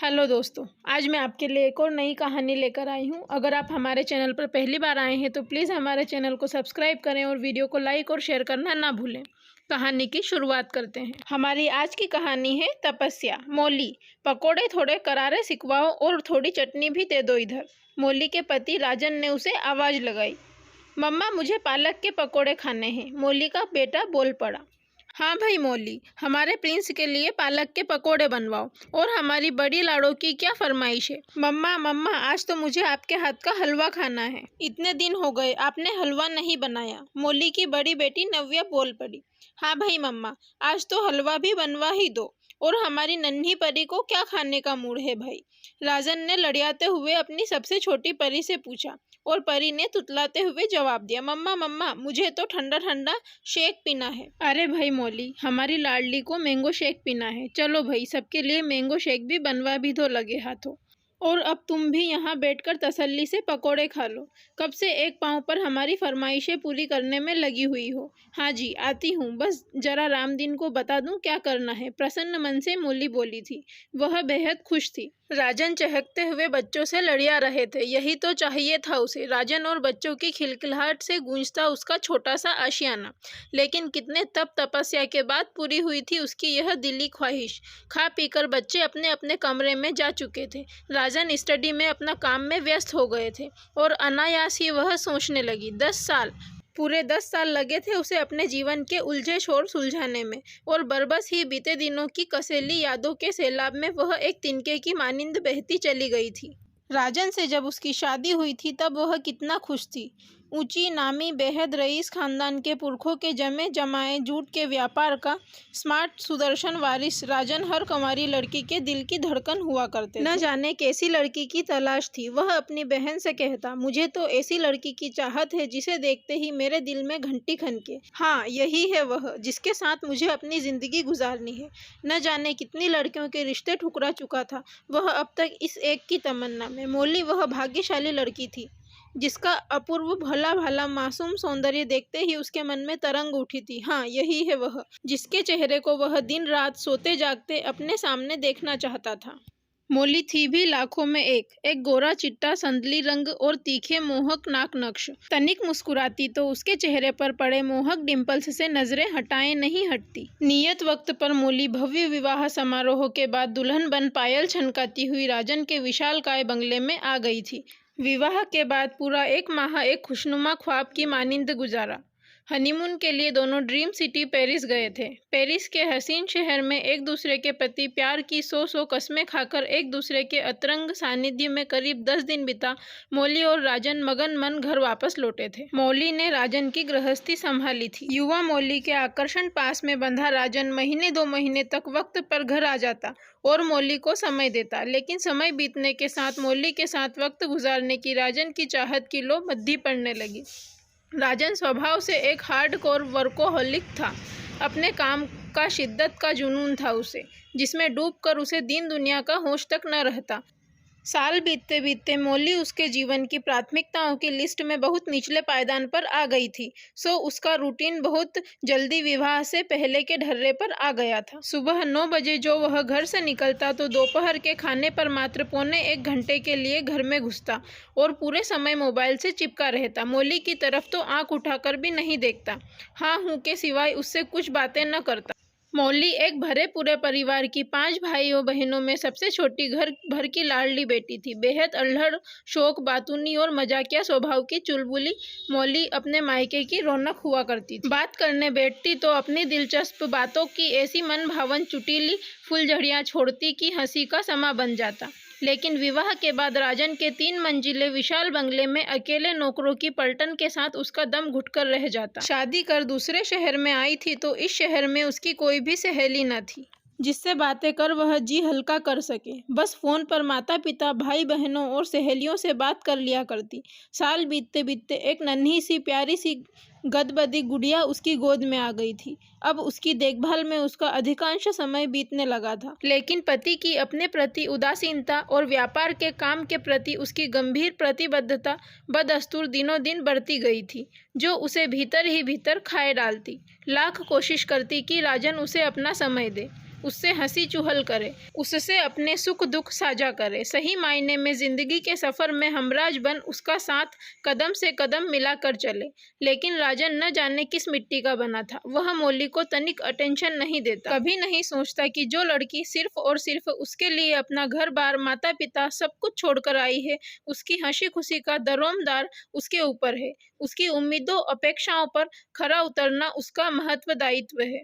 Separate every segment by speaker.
Speaker 1: Hello दोस्तों, आज मैं आपके लिए एक और नई कहानी लेकर आई हूँ। अगर आप हमारे चैनल पर पहली बार आए हैं तो प्लीज़ हमारे चैनल को सब्सक्राइब करें और वीडियो को लाइक और शेयर करना ना भूलें। कहानी की शुरुआत करते हैं। हमारी आज की कहानी है तपस्या। मौली, पकोड़े थोड़े करारे सिकवाओ और थोड़ी चटनी भी दे दो इधर। मौली के पति राजन ने उसे आवाज़ लगाई। मम्मा, मुझे पालक के पकोड़े खाने हैं, मौली का बेटा बोल पड़ा। हाँ भाई मौली, हमारे प्रिंस के लिए पालक के पकोड़े बनवाओ। और हमारी बड़ी लाड़ो की क्या फरमाइश है? मम्मा मम्मा, आज तो मुझे आपके हाथ का हलवा खाना है। इतने दिन हो गए आपने हलवा नहीं बनाया, मौली की बड़ी बेटी नव्या बोल पड़ी। हाँ भाई मम्मा, आज तो हलवा भी बनवा ही दो। और हमारी नन्ही परी को क्या खाने का मूड है भाई? राजन ने लड़ियाते हुए अपनी सबसे छोटी परी से पूछा। और परी ने तुतलाते हुए जवाब दिया, मम्मा मम्मा, मुझे तो ठंडा ठंडा शेक पीना है। अरे भाई मौली, हमारी लाडली को मैंगो शेक पीना है। चलो भाई, सबके लिए मैंगो शेक भी बनवा भी दो लगे हाथों। और अब तुम भी यहाँ बैठकर तसल्ली से पकोड़े खा लो। कब से एक पाँव पर हमारी फरमाइशें पूरी करने में लगी हुई हो। हाँ जी, आती हूँ, बस जरा रामदीन को बता दूँ क्या करना है, प्रसन्न मन से मौली बोली थी। वह बेहद खुश थी। राजन चहकते हुए बच्चों से लड़िया रहे थे, यही तो चाहिए था उसे। राजन और बच्चों की खिलखिलाहट से गूंजता उसका छोटा सा आशियाना। लेकिन कितने तप तपस्या के बाद पूरी हुई थी उसकी यह दिली ख्वाहिश। खा पीकर बच्चे अपने अपने कमरे में जा चुके थे। राजन स्टडी में अपना काम में व्यस्त हो गए थे और अनायास ही वह सोचने लगी। 10 साल, पूरे 10 साल लगे थे उसे अपने जीवन के उलझे शोर सुलझाने में। और बरबस ही बीते दिनों की कसैली यादों के सैलाब में वह एक तिनके की मानिंद बहती चली गई थी। राजन से जब उसकी शादी हुई थी तब वह कितना खुश थी। ऊंची नामी बेहद रईस खानदान के पुरखों के जमे जमाए जूट के व्यापार का स्मार्ट सुदर्शन वारिस राजन हर कंवारी लड़की के दिल की धड़कन हुआ करते थे। न जाने कैसी लड़की की तलाश थी। वह अपनी बहन से कहता, मुझे तो ऐसी लड़की की चाहत है जिसे देखते ही मेरे दिल में घंटी खनके। हाँ, यही है वह जिसके साथ मुझे अपनी जिंदगी गुजारनी है। न जाने कितनी लड़कियों के रिश्ते ठुकरा चुका था वह अब तक इस एक की तमन्ना में। मौली वह भाग्यशाली लड़की थी जिसका अपूर्व भला भला मासूम सौंदर्य देखते ही उसके मन में तरंग उठी थी। हाँ, यही है वह जिसके चेहरे को वह दिन रात सोते जागते अपने सामने देखना चाहता था। मौली थी भी लाखों में एक गोरा चिट्टा संदली रंग और तीखे मोहक नाक नक्श। तनिक मुस्कुराती तो उसके चेहरे पर पड़े मोहक डिम्पल्स से नजरें हटाए नहीं हटती। नियत वक्त पर मौली भव्य विवाह समारोह के बाद दुल्हन बन पायल छनकाती हुई राजन के विशालकाय बंगले में आ गई थी। विवाह के बाद पूरा 1 माह एक खुशनुमा ख्वाब की मानिंद गुजारा। हनीमून के लिए दोनों ड्रीम सिटी पेरिस गए थे। पेरिस के हसीन शहर में एक दूसरे के प्रति प्यार की 100 कस्में खाकर एक दूसरे के अतरंग सानिध्य में करीब 10 दिन बिता मौली और राजन मगन मन घर वापस लौटे थे। मौली ने राजन की गृहस्थी संभाली थी। युवा मौली के आकर्षण पास में बंधा राजन महीने 2 महीने तक वक्त पर घर आ जाता और मौली को समय देता। लेकिन समय बीतने के साथ मौली के साथ वक्त गुजारने की राजन की चाहत की लो मद्दी पड़ने लगी। राजन स्वभाव से एक हार्डकोर वर्कोहॉलिक था। अपने काम का शिद्दत का जुनून था उसे, जिसमें डूबकर उसे दीन दुनिया का होश तक न रहता। साल बीतते बीतते मौली उसके जीवन की प्राथमिकताओं की लिस्ट में बहुत निचले पायदान पर आ गई थी। सो उसका रूटीन बहुत जल्दी विवाह से पहले के ढर्रे पर आ गया था। सुबह 9 बजे जो वह घर से निकलता तो दोपहर के खाने पर मात्र 1.25 घंटे के लिए घर में घुसता और पूरे समय मोबाइल से चिपका रहता। मौली की तरफ तो आंख उठाकर भी नहीं देखता, हाँ हूँ के सिवाय उससे कुछ बातें न करता। मौली एक भरे पूरे परिवार की 5 भाइयों बहनों में सबसे छोटी घर भर की लाडली बेटी थी। बेहद अल्हड़, शौक, बातूनी और मजाकिया स्वभाव की चुलबुली मौली अपने मायके की रौनक हुआ करती थी। बात करने बैठती तो अपनी दिलचस्प बातों की ऐसी मन भावन चुटीली फुलझड़ियाँ छोड़ती कि हंसी का समा बन जाता। लेकिन विवाह के बाद राजन के 3 मंजिले विशाल बंगले में अकेले नौकरों की पलटन के साथ उसका दम घुटकर रह जाता। शादी कर दूसरे शहर में आई थी तो इस शहर में उसकी कोई भी सहेली न थी जिससे बातें कर वह जी हल्का कर सके। बस फोन पर माता पिता, भाई बहनों और सहेलियों से बात कर लिया करती। साल बीतते बीतते एक नन्ही सी प्यारी सी गदबदी गुड़िया उसकी गोद में आ गई थी। अब उसकी देखभाल में उसका अधिकांश समय बीतने लगा था। लेकिन पति की अपने प्रति उदासीनता और व्यापार के काम के प्रति उसकी गंभीर प्रतिबद्धता बदस्तूर दिनों दिन बढ़ती गई थी, जो उसे भीतर ही भीतर खाए डालती। लाख कोशिश करती कि राजन उसे अपना समय दे, उससे हंसी चुहल करे, उससे अपने सुख दुख साझा करे, सही मायने में जिंदगी के सफर में हमराज बन उसका साथ कदम से कदम मिलाकर चले। लेकिन राजन न जाने किस मिट्टी का बना था। वह मौली को तनिक अटेंशन नहीं देता, कभी नहीं सोचता कि जो लड़की सिर्फ और सिर्फ उसके लिए अपना घर बार, माता पिता सब कुछ छोड़कर आई है, उसकी हंसी खुशी का दारोमदार उसके ऊपर है। उसकी उम्मीदों अपेक्षाओं पर खरा उतरना उसका महत्व दायित्व है।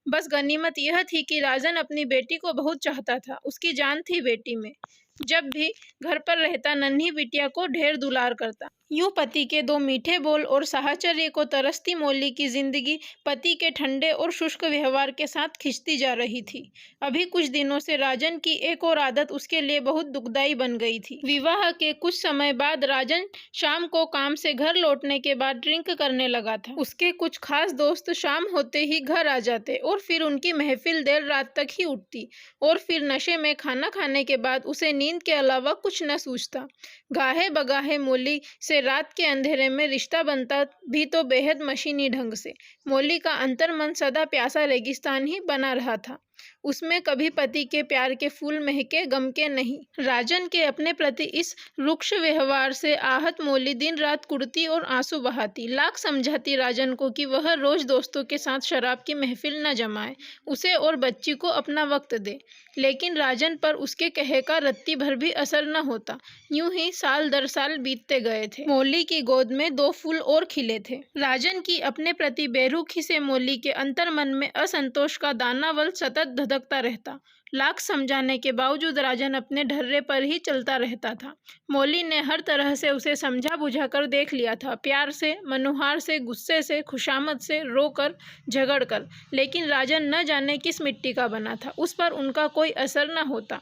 Speaker 1: बस गनीमत यह थी कि राजन अपनी बेटी को बहुत चाहता था। उसकी जान थी बेटी में। जब भी घर पर रहता नन्ही बिटिया को ढेर दुलार करता। यूं पति के दो मीठे बोल और साहचर्य को तरसती मौली की जिंदगी पति के ठंडे और शुष्क व्यवहार के साथ खिंचती जा रही थी। अभी कुछ दिनों से राजन की एक और आदत उसके लिए बहुत दुखदाई बन गई थी। विवाह के कुछ समय बाद राजन शाम को काम से घर लौटने के बाद ड्रिंक करने लगा था। उसके कुछ खास दोस्त शाम होते ही घर आ जाते और फिर उनकी महफिल देर रात तक ही उठती और फिर नशे में खाना खाने के बाद उसे नींद के अलावा कुछ न सूझता। गाहे बगाहे मौली से रात के अंधेरे में रिश्ता बनता भी तो बेहद मशीनी ढंग से। मौली का अंतर्मन सदा प्यासा रेगिस्तान ही बना रहा था। उसमें कभी पति के प्यार के फूल महके गम के नहीं। राजन के अपने प्रति इस रुक्ष व्यवहार से आहत मौली दिन रात कुड़ती और आंसू बहाती। लाख समझाती राजन को कि वह रोज दोस्तों के साथ शराब की महफिल न जमाए, उसे और बच्ची को अपना वक्त दे, लेकिन राजन पर उसके कहे का रत्ती भर भी असर न होता। यूं ही साल दर साल बीतते गए थे। मौली की गोद में दो फूल और खिले थे। राजन की अपने प्रति बेरुखी से मौली के अंतर्मन में असंतोष का दानावल सतत धधकता रहता। लाख समझाने के बावजूद राजन अपने ढर्रे पर ही चलता रहता था। मौली ने हर तरह से उसे समझा बुझा कर देख लिया था, प्यार से, मनुहार से, गुस्से से, खुशामद से, रोकर, झगड़ कर, लेकिन राजन न जाने किस मिट्टी का बना था। उस पर उनका कोई असर न होता।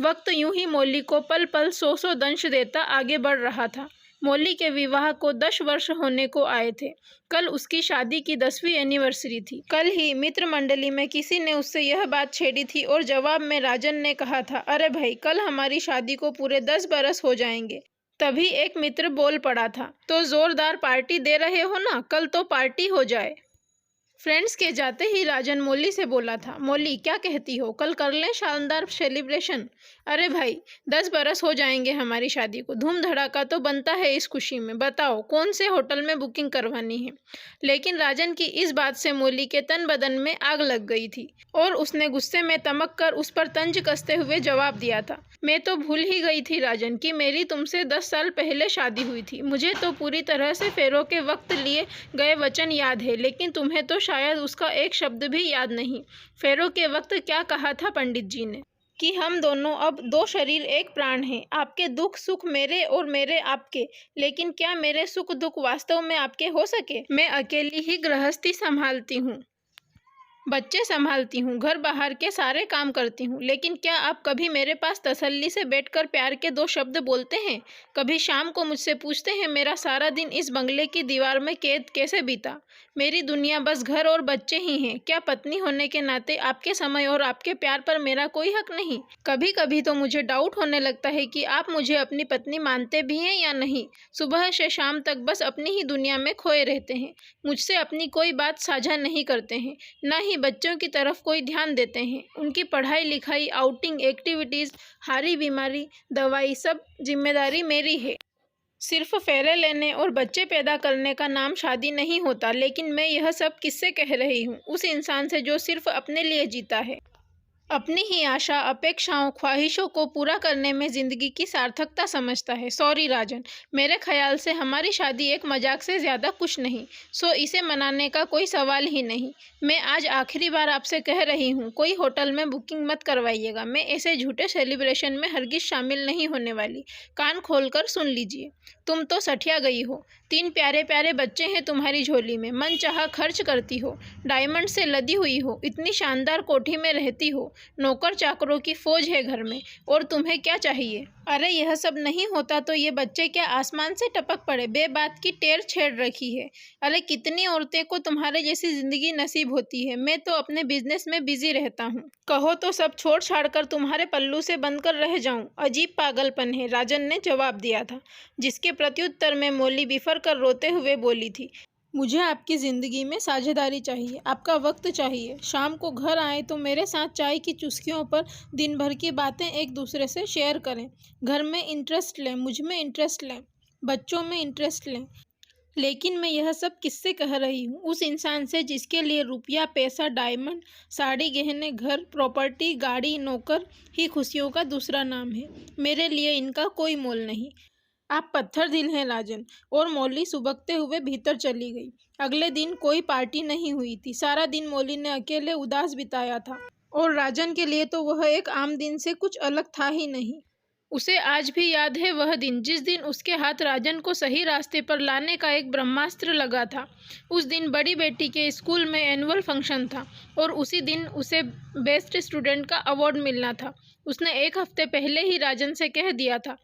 Speaker 1: वक्त यूं ही मौली को पल पल सौ दंश देता आगे बढ़ रहा था। मौली के विवाह को 10 वर्ष होने को आए थे। कल उसकी शादी की 10वीं एनिवर्सरी थी। कल ही मित्र मंडली में किसी ने उससे यह बात छेड़ी थी और जवाब में राजन ने कहा था, अरे भाई, कल हमारी शादी को पूरे 10 बरस हो जाएंगे। तभी एक मित्र बोल पड़ा था, तो जोरदार पार्टी दे रहे हो ना, कल तो पार्टी हो जाए। फ्रेंड्स के जाते ही राजन मौली से बोला था, मौली क्या कहती हो, कल कर लें शानदार सेलिब्रेशन। अरे भाई, 10 बरस हो जाएंगे हमारी शादी को, धूम धड़ाका तो बनता है इस खुशी में। बताओ कौन से होटल में बुकिंग करवानी है। लेकिन राजन की इस बात से मौली के तन बदन में आग लग गई थी और उसने गुस्से में तमक कर उस पर तंज कसते हुए जवाब दिया था, मैं तो भूल ही गई थी राजन कि मेरी तुमसे 10 साल पहले शादी हुई थी। मुझे तो पूरी तरह से फेरों के वक्त लिए गए वचन याद है, लेकिन तुम्हें तो शायद उसका एक शब्द भी याद नहीं। फेरों के वक्त क्या कहा था पंडित जी ने कि हम दोनों अब 2 शरीर 1 प्राण हैं। आपके दुख सुख मेरे और मेरे आपके, लेकिन क्या मेरे सुख दुख वास्तव में आपके हो सके? मैं अकेली ही गृहस्थी संभालती हूँ, बच्चे संभालती हूँ, घर बाहर के सारे काम करती हूँ, लेकिन क्या आप कभी मेरे पास तसल्ली से बैठकर प्यार के 2 शब्द बोलते हैं? कभी शाम को मुझसे पूछते हैं मेरा सारा दिन इस बंगले की दीवार में कैद कैसे बीता? मेरी दुनिया बस घर और बच्चे ही हैं। क्या पत्नी होने के नाते आपके समय और आपके प्यार पर मेरा कोई हक नहीं? कभी कभी तो मुझे डाउट होने लगता है कि आप मुझे अपनी पत्नी मानते भी हैं या नहीं। सुबह से शाम तक बस अपनी ही दुनिया में खोए रहते हैं, मुझसे अपनी कोई बात साझा नहीं करते हैं, न ही बच्चों की तरफ कोई ध्यान देते हैं। उनकी पढ़ाई लिखाई, आउटिंग, एक्टिविटीज़, हारी बीमारी, दवाई, सब जिम्मेदारी मेरी है। सिर्फ फेरे लेने और बच्चे पैदा करने का नाम शादी नहीं होता। लेकिन मैं यह सब किससे कह रही हूँ? उस इंसान से जो सिर्फ अपने लिए जीता है, अपनी ही आशा, अपेक्षाओं, ख्वाहिशों को पूरा करने में जिंदगी की सार्थकता समझता है। सॉरी राजन, मेरे ख्याल से हमारी शादी एक मजाक से ज़्यादा कुछ नहीं, सो इसे मनाने का कोई सवाल ही नहीं। मैं आज आखिरी बार आपसे कह रही हूँ, कोई होटल में बुकिंग मत करवाइएगा। मैं ऐसे झूठे सेलिब्रेशन में हरगिज शामिल नहीं होने वाली। कान खोलकर सुन लीजिए। तुम तो सठिया गई हो। 3 प्यारे प्यारे बच्चे हैं तुम्हारी झोली में, मन चाहा खर्च करती हो, डायमंड से लदी हुई हो, इतनी शानदार कोठी में रहती हो, नौकर चाकरों की फौज है घर में, और तुम्हें क्या चाहिए? अरे यह सब नहीं होता तो ये बच्चे क्या आसमान से टपक पड़े? बेबात की टेर छेड़ रखी है। अरे कितनी औरतें को तुम्हारे जैसी जिंदगी नसीब होती है। मैं तो अपने बिजनेस में बिजी रहता हूँ। कहो तो सब छोड़ छाड़ कर तुम्हारे पल्लू से बनकर रह जाऊं। अजीब पागलपन है, राजन ने जवाब दिया था, जिसके प्रत्युत्तर में मौली बिफर कर रोते हुए बोली थी, मुझे आपकी ज़िंदगी में साझेदारी चाहिए, आपका वक्त चाहिए। शाम को घर आएँ तो मेरे साथ चाय की चुस्कियों पर दिन भर की बातें एक दूसरे से शेयर करें। घर में इंटरेस्ट लें, मुझ में इंटरेस्ट लें, बच्चों में इंटरेस्ट लें। लेकिन मैं यह सब किससे कह रही हूँ? उस इंसान से जिसके लिए रुपया, पैसा, डायमंड, साड़ी, गहने, घर, प्रॉपर्टी, गाड़ी, नौकर ही खुशियों का दूसरा नाम है। मेरे लिए इनका कोई मोल नहीं। आप पत्थर दिल हैं राजन। और मौली सुबकते हुए भीतर चली गई। अगले दिन कोई पार्टी नहीं हुई थी। सारा दिन मौली ने अकेले उदास बिताया था और राजन के लिए तो वह एक आम दिन से कुछ अलग था ही नहीं। उसे आज भी याद है वह दिन जिस दिन उसके हाथ राजन को सही रास्ते पर लाने का एक ब्रह्मास्त्र लगा था। उस दिन बड़ी बेटी के स्कूल में एनुअल फंक्शन था और उसी दिन उसे बेस्ट स्टूडेंट का अवार्ड मिलना था। उसने एक हफ्ते पहले ही राजन से कह दिया था,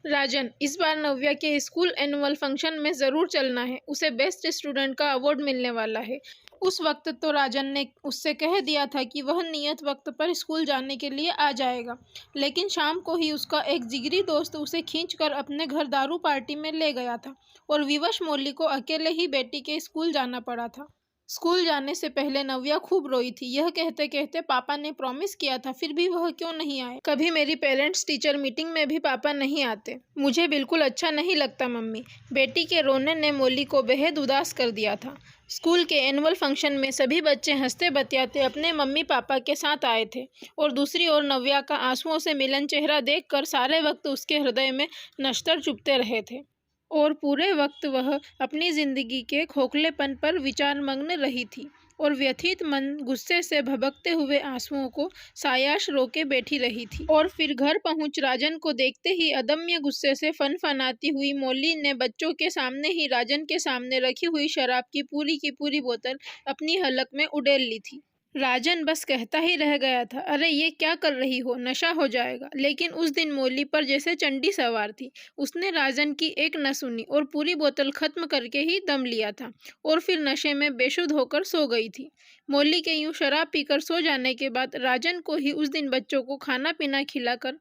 Speaker 1: राजन, इस बार नव्या के स्कूल एनुअल फंक्शन में ज़रूर चलना है, उसे बेस्ट स्टूडेंट का अवार्ड मिलने वाला है। उस वक्त तो राजन ने उससे कह दिया था कि वह नियत वक्त पर स्कूल जाने के लिए आ जाएगा, लेकिन शाम को ही उसका एक जिगरी दोस्त उसे खींचकर अपने घर दारू पार्टी में ले गया था और विवश मौली को अकेले ही बेटी के स्कूल जाना पड़ा था। स्कूल जाने से पहले नव्या खूब रोई थी, यह कहते कहते पापा ने प्रॉमिस किया था, फिर भी वह क्यों नहीं आए। कभी मेरी पेरेंट्स टीचर मीटिंग में भी पापा नहीं आते। मुझे बिल्कुल अच्छा नहीं लगता मम्मी। बेटी के रोने ने मौली को बेहद उदास कर दिया था। स्कूल के एनुअल फंक्शन में सभी बच्चे हंसते बतियाते अपने मम्मी पापा के साथ आए थे और दूसरी ओर नव्या का आंसुओं से मिलन चेहरा देखकर सारे वक्त उसके हृदय में नश्तर चुभते रहे थे और पूरे वक्त वह अपनी जिंदगी के खोखलेपन पर विचारमग्न रही थी और व्यथित मन गुस्से से भभकते हुए आंसुओं को सायाश रोके बैठी रही थी। और फिर घर पहुंच राजन को देखते ही अदम्य गुस्से से फनफनाती हुई मौली ने बच्चों के सामने ही राजन के सामने रखी हुई शराब की पूरी बोतल अपनी हलक में उड़ेल ली थी। राजन बस कहता ही रह गया था, अरे ये क्या कर रही हो, नशा हो जाएगा। लेकिन उस दिन मौली पर जैसे चंडी सवार थी। उसने राजन की एक न सुनी और पूरी बोतल खत्म करके ही दम लिया था और फिर नशे में बेसुध होकर सो गई थी। मौली के यूं शराब पीकर सो जाने के बाद राजन को ही उस दिन बच्चों को खाना पीना खिलाकर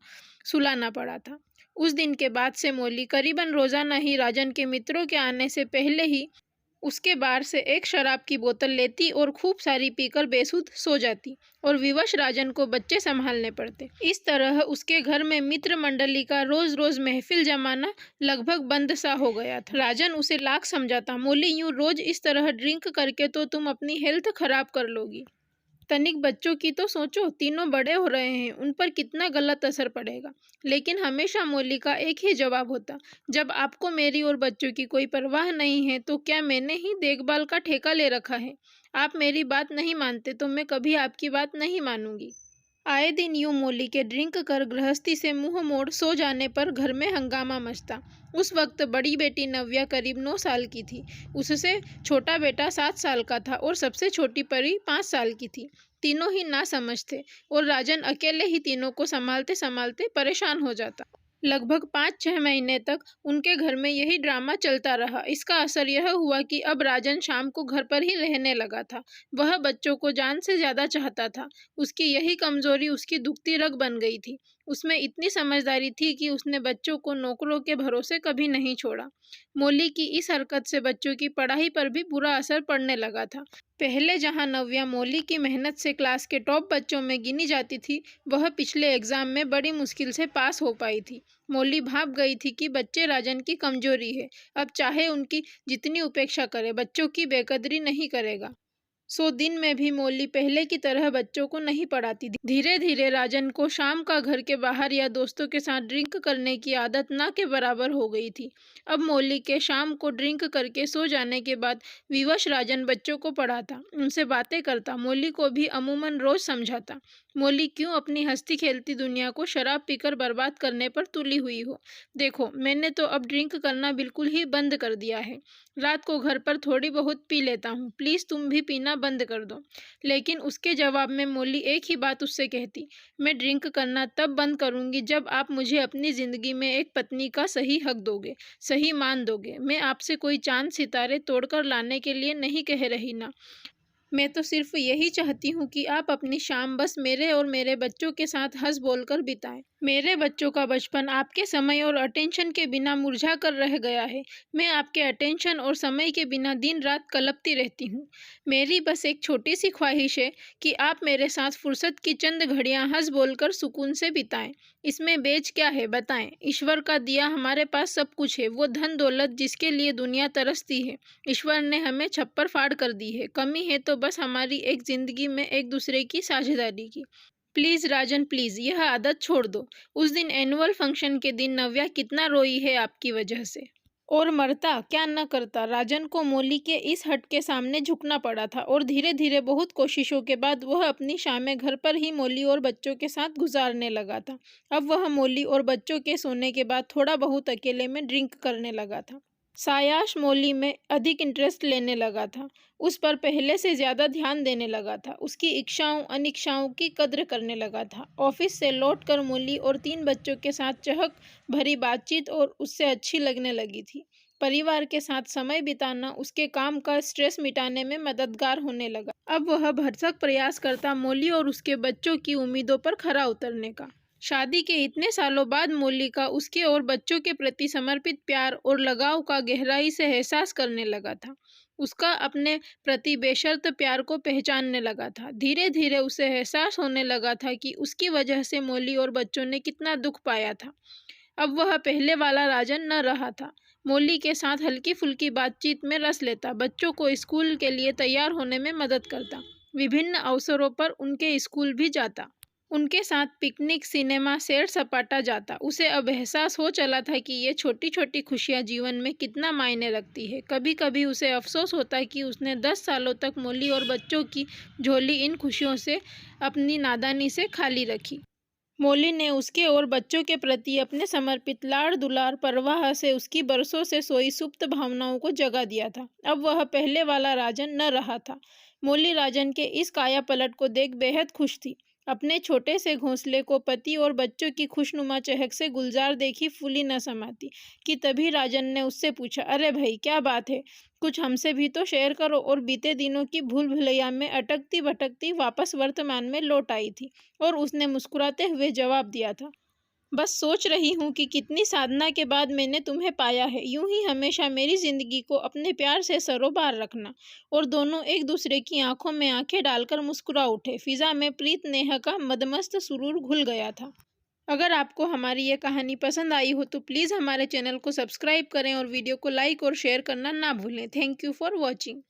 Speaker 1: सुलाना पड़ा था। उस दिन के बाद से मौली करीबन रोजाना ही राजन के मित्रों के आने से पहले ही उसके बार से एक शराब की बोतल लेती और खूब सारी पीकर बेसुध सो जाती और विवश राजन को बच्चे संभालने पड़ते। इस तरह उसके घर में मित्र मंडली का रोज रोज महफिल जमाना लगभग बंद सा हो गया था। राजन उसे लाख समझाता, मौली यूं रोज इस तरह ड्रिंक करके तो तुम अपनी हेल्थ खराब कर लोगी। तनिक बच्चों की तो सोचो, तीनों बड़े हो रहे हैं, उन पर कितना गलत असर पड़ेगा। लेकिन हमेशा मौली का एक ही जवाब होता, जब आपको मेरी और बच्चों की कोई परवाह नहीं है तो क्या मैंने ही देखभाल का ठेका ले रखा है। आप मेरी बात नहीं मानते तो मैं कभी आपकी बात नहीं मानूंगी। आए दिन यूं मौली के ड्रिंक कर गृहस्थी से मुंह मोड़ सो जाने पर घर में हंगामा मचता। उस वक्त बड़ी बेटी नव्या करीब 9 साल की थी, उससे छोटा बेटा 7 साल का था और सबसे छोटी परी 5 साल की थी। तीनों ही नासमझ थे और राजन अकेले ही तीनों को संभालते संभालते परेशान हो जाता। लगभग 5-6 महीने तक उनके घर में यही ड्रामा चलता रहा। इसका असर यह हुआ कि अब राजन शाम को घर पर ही रहने लगा था। वह बच्चों को जान से ज्यादा चाहता था। उसकी यही कमजोरी उसकी दुखती रग बन गई थी। उसमें इतनी समझदारी थी कि उसने बच्चों को नौकरों के भरोसे कभी नहीं छोड़ा। मौली की इस हरकत से बच्चों की पढ़ाई पर भी बुरा असर पड़ने लगा था। पहले जहां नव्या मौली की मेहनत से क्लास के टॉप बच्चों में गिनी जाती थी, वह पिछले एग्जाम में बड़ी मुश्किल से पास हो पाई थी। मौली भाप गई थी कि बच्चे राजन की कमजोरी है, अब चाहे उनकी जितनी उपेक्षा करे, बच्चों की बेकदरी नहीं करेगा। सो दिन में भी मौली पहले की तरह बच्चों को नहीं पढ़ाती थी। धीरे धीरे राजन को शाम का घर के बाहर या दोस्तों के साथ ड्रिंक करने की आदत ना के बराबर हो गई थी। अब मौली के शाम को ड्रिंक करके सो जाने के बाद विवश राजन बच्चों को पढ़ाता, उनसे बातें करता, मौली को भी अमूमन रोज समझाता। मौली क्यों अपनी हंसती खेलती दुनिया को शराब पीकर बर्बाद करने पर तुली हुई हो। देखो, मैंने तो अब ड्रिंक करना बिल्कुल ही बंद कर दिया है। रात को घर पर थोड़ी बहुत पी लेता हूँ, प्लीज़ तुम भी पीना बंद कर दो। लेकिन उसके जवाब में मौली एक ही बात उससे कहती, मैं ड्रिंक करना तब बंद करूँगी जब आप मुझे अपनी ज़िंदगी में एक पत्नी का सही हक दोगे, सही मान दोगे। मैं आपसे कोई चांद सितारे तोड़कर लाने के लिए नहीं कह रही ना। मैं तो सिर्फ यही चाहती हूँ कि आप अपनी शाम बस मेरे और मेरे बच्चों के साथ हंस बोलकर बिताएं। मेरे बच्चों का बचपन आपके समय और अटेंशन के बिना मुरझा कर रह गया है। मैं आपके अटेंशन और समय के बिना दिन रात कलपती रहती हूँ। मेरी बस एक छोटी सी ख्वाहिश है कि आप मेरे साथ फुर्सत की चंद घड़ियाँ हंस बोलकर सुकून से बिताएं। इसमें बेच क्या है बताएं? ईश्वर का दिया हमारे पास सब कुछ है, वो धन दौलत जिसके लिए दुनिया तरसती है। ईश्वर ने हमें छप्पर फाड़ कर दी है, कमी है तो बस हमारी एक जिंदगी में एक दूसरे की साझेदारी की। प्लीज़ राजन प्लीज़ यह आदत छोड़ दो। उस दिन एनुअल फंक्शन के दिन नव्या कितना रोई है आपकी वजह से। और मरता क्या न करता, राजन को मौली के इस हट के सामने झुकना पड़ा था और धीरे धीरे बहुत कोशिशों के बाद वह अपनी शामें घर पर ही मौली और बच्चों के साथ गुजारने लगा था। अब वह मौली और बच्चों के सोने के बाद थोड़ा बहुत अकेले में ड्रिंक करने लगा था। सायाश मौली में अधिक इंटरेस्ट लेने लगा था, उस पर पहले से ज़्यादा ध्यान देने लगा था, उसकी इच्छाओं अनिच्छाओं की कद्र करने लगा था। ऑफिस से लौटकर मौली और 3 बच्चों के साथ चहक भरी बातचीत और उससे अच्छी लगने लगी थी। परिवार के साथ समय बिताना उसके काम का स्ट्रेस मिटाने में मददगार होने लगा। अब वह भरसक प्रयास करता मौली और उसके बच्चों की उम्मीदों पर खरा उतरने का। शादी के इतने सालों बाद मौली का उसके और बच्चों के प्रति समर्पित प्यार और लगाव का गहराई से एहसास करने लगा था। उसका अपने प्रति बेशर्त प्यार को पहचानने लगा था। धीरे धीरे उसे एहसास होने लगा था कि उसकी वजह से मौली और बच्चों ने कितना दुख पाया था। अब वह पहले वाला राजन न रहा था। मौली के साथ हल्की फुल्की बातचीत में रस लेता, बच्चों को स्कूल के लिए तैयार होने में मदद करता, विभिन्न अवसरों पर उनके स्कूल भी जाता, उनके साथ पिकनिक सिनेमा सैर सपाटा जाता। उसे अब एहसास हो चला था कि ये छोटी छोटी खुशियाँ जीवन में कितना मायने रखती है। कभी कभी उसे अफसोस होता कि उसने 10 सालों तक मौली और बच्चों की झोली इन खुशियों से अपनी नादानी से खाली रखी। मौली ने उसके और बच्चों के प्रति अपने समर्पित लाड़ दुलार परवाह से उसकी बरसों से सोई सुप्त भावनाओं को जगा दिया था। अब वह पहले वाला राजन न रहा था। मौली राजन के इस काया पलट को देख बेहद खुश थी। अपने छोटे से घोंसले को पति और बच्चों की खुशनुमा चहक से गुलजार देखी फूली न समाती कि तभी राजन ने उससे पूछा, अरे भाई क्या बात है, कुछ हमसे भी तो शेयर करो। और बीते दिनों की भूल भुलैया में अटकती भटकती वापस वर्तमान में लौट आई थी और उसने मुस्कुराते हुए जवाब दिया था, बस सोच रही हूँ कि कितनी साधना के बाद मैंने तुम्हें पाया है। यूं ही हमेशा मेरी जिंदगी को अपने प्यार से सरोबार रखना। और दोनों एक दूसरे की आंखों में आंखें डालकर मुस्कुरा उठे। फिजा में प्रीत नेहा का मदमस्त सुरूर घुल गया था। अगर आपको हमारी ये कहानी पसंद आई हो तो प्लीज़ हमारे चैनल को सब्सक्राइब करें और वीडियो को लाइक और शेयर करना ना भूलें। Thank you for watching.